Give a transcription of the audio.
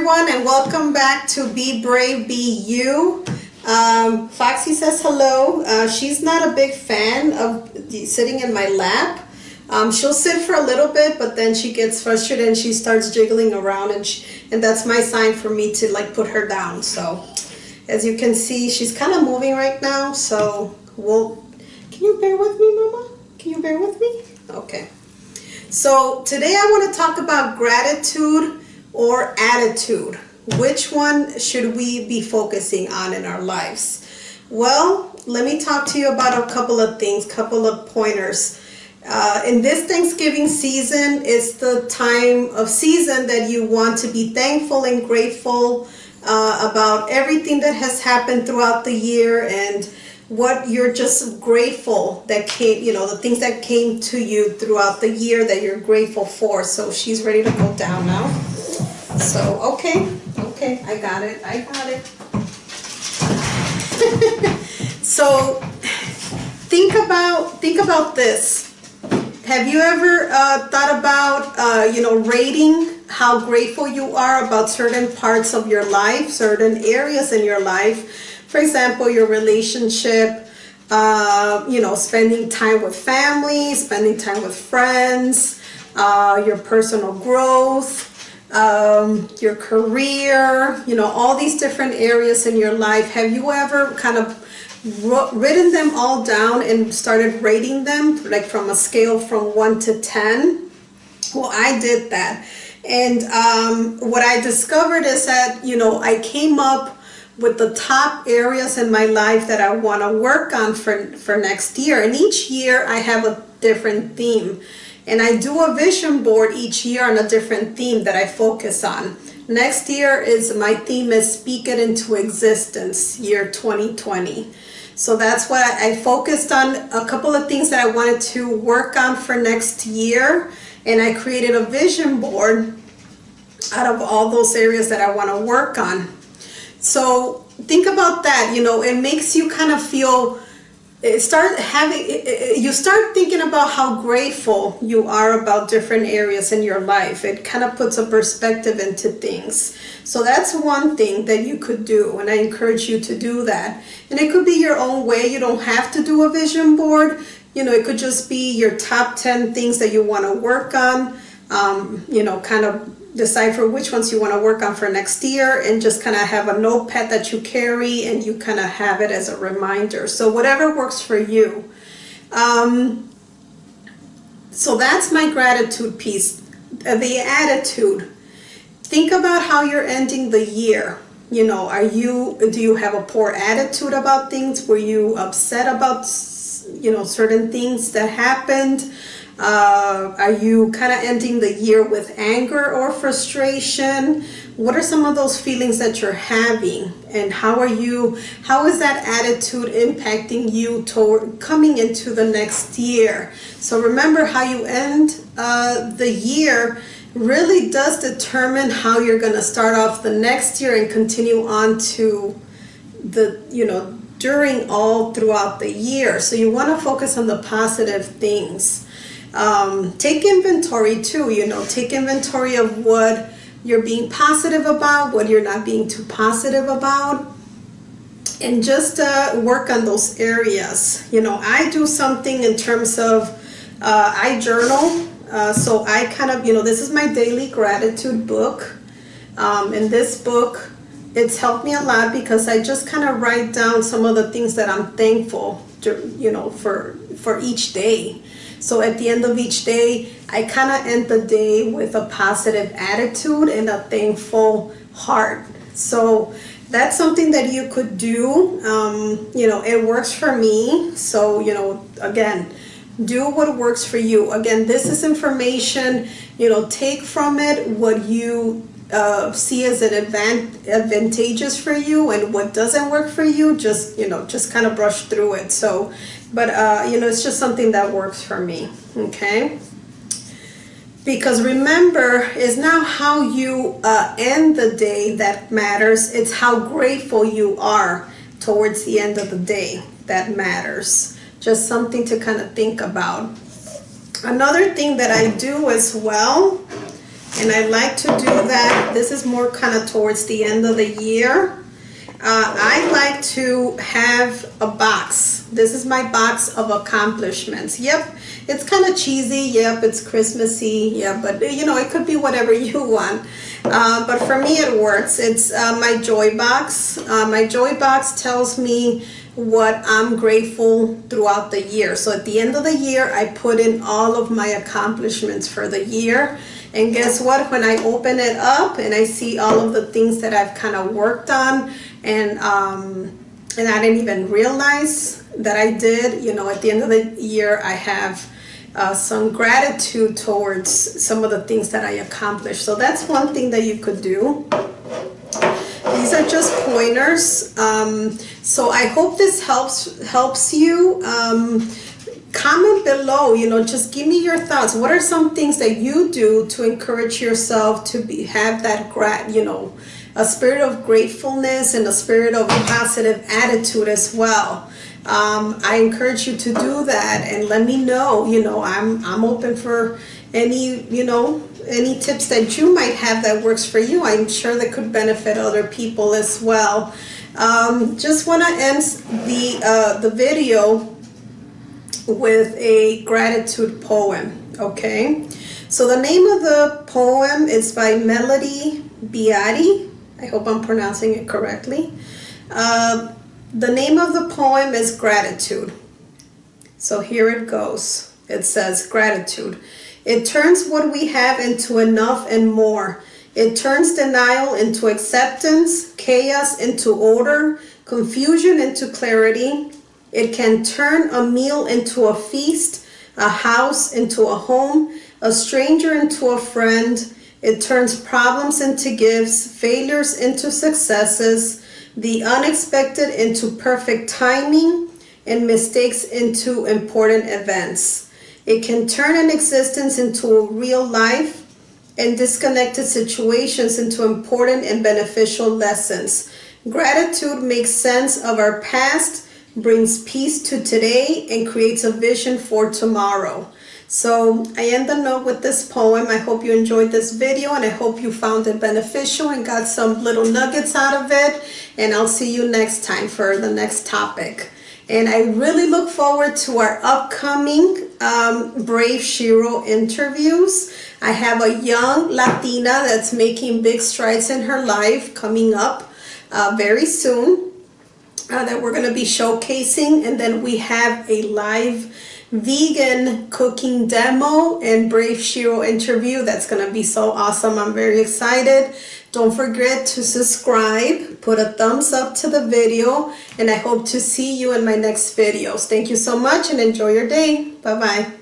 everyone, and welcome back to Be Brave, Be You. Foxy says hello. She's not a big fan of sitting in my lap. She'll sit for a little bit, but then she gets frustrated and she starts jiggling around, and that's my sign for me to like put her down. So as you can see, she's kind of moving right now. So can you bear with me, Mama? Can you bear with me? Okay. So today I want to talk about gratitude or attitude. Which one should we be focusing on in our lives? Well, let me talk to you about a couple of things, couple of pointers. In this Thanksgiving season, it's the time of season that you want to be thankful and grateful about everything that has happened throughout the year and what you're just grateful that came, the things that came to you throughout the year that you're grateful for. So she's ready to go down now. So, okay, I got it. So think about this. Have you ever thought about, rating how grateful you are about certain parts of your life, certain areas in your life? For example, your relationship, spending time with family, spending time with friends, your personal growth, your career, all these different areas in your life. Have you ever kind of written them all down and started rating them, like from a scale from 1 to 10? Well, I did that. And what I discovered is that, I came up with the top areas in my life that I want to work on for next year. And each year I have a different theme. And I do a vision board each year on a different theme that I focus on. Next year my theme is Speak It Into Existence, year 2020. So that's what I focused on, a couple of things that I wanted to work on for next year. And I created a vision board out of all those areas that I want to work on. So think about that, it makes you kind of feel, you start thinking about how grateful you are about different areas in your life. It kind of puts a perspective into things. So that's one thing that you could do, and I encourage you to do that. And it could be your own way. You don't have to do a vision board. It could just be your top 10 things that you want to work on, kind of decipher which ones you want to work on for next year, and just kind of have a notepad that you carry and you kind of have it as a reminder. So whatever works for you. So that's my gratitude piece. The attitude. Think about how you're ending the year. Do you have a poor attitude about things? Were you upset about, certain things that happened? Are you kind of ending the year with anger or frustration? What are some of those feelings that you're having? And how is that attitude impacting you toward coming into the next year? So remember, how you end the year really does determine how you're going to start off the next year and continue on to during all throughout the year. So you want to focus on the positive things. Take inventory too, take inventory of what you're being positive about, what you're not being too positive about, and just work on those areas. I do something in terms of, I journal, so I kind of, this is my daily gratitude book. In this book, it's helped me a lot because I just kind of write down some of the things that I'm thankful for each day. So at the end of each day, I kind of end the day with a positive attitude and a thankful heart. So that's something that you could do. It works for me. So, again, do what works for you. Again, this is information, take from it what you see as advantageous for you, and what doesn't work for you, just kind of brush through it. So, but it's just something that works for me. Okay. Because remember, it's not how you end the day that matters. It's how grateful you are towards the end of the day that matters. Just something to kind of think about. Another thing that I do as well And I like to do that. This is more kind of towards the end of the year. I like to have a box. This is my box of accomplishments. Yep, it's kind of cheesy. Yep, it's Christmassy. Yeah, but you know, it could be whatever you want. But for me, it works. It's my joy box. My joy box tells me what I'm grateful throughout the year. So at the end of the year, I put in all of my accomplishments for the year. And guess what? When I open it up and I see all of the things that I've kind of worked on, and I didn't even realize that I did, you know, at the end of the year, I have some gratitude towards some of the things that I accomplished. So that's one thing that you could do. These are just pointers. So I hope this helps you. Comment below, you know, just give me your thoughts. What are some things that you do to encourage yourself to have that a spirit of gratefulness and a spirit of positive attitude as well? I encourage you to do that, and let me know. You know, I'm open for any any tips that you might have that works for you. I'm sure that could benefit other people as well. Just want to end the video with a gratitude poem. Okay, so the name of the poem is by Melody Beatty. I hope I'm pronouncing it correctly. The name of the poem is Gratitude. So here it goes. It says, gratitude. It turns what we have into enough and more. It turns denial into acceptance, chaos into order, confusion into clarity. It can turn a meal into a feast, a house into a home, a stranger into a friend. It turns problems into gifts, failures into successes, the unexpected into perfect timing, and mistakes into important events. It can turn an existence into a real life, and disconnected situations into important and beneficial lessons. Gratitude makes sense of our past, brings peace to today, and creates a vision for tomorrow. So I end the note with this poem. I hope you enjoyed this video, and I hope you found it beneficial and got some little nuggets out of it. And I'll see you next time for the next topic. And I really look forward to our upcoming Brave Shiro interviews. I have a young Latina that's making big strides in her life coming up very soon that we're going to be showcasing. And then we have a live vegan cooking demo and Brave Shiro interview that's going to be so awesome. I'm very excited. Don't forget to subscribe, put a thumbs up to the video, and I hope to see you in my next videos. Thank you so much and enjoy your day. Bye-bye.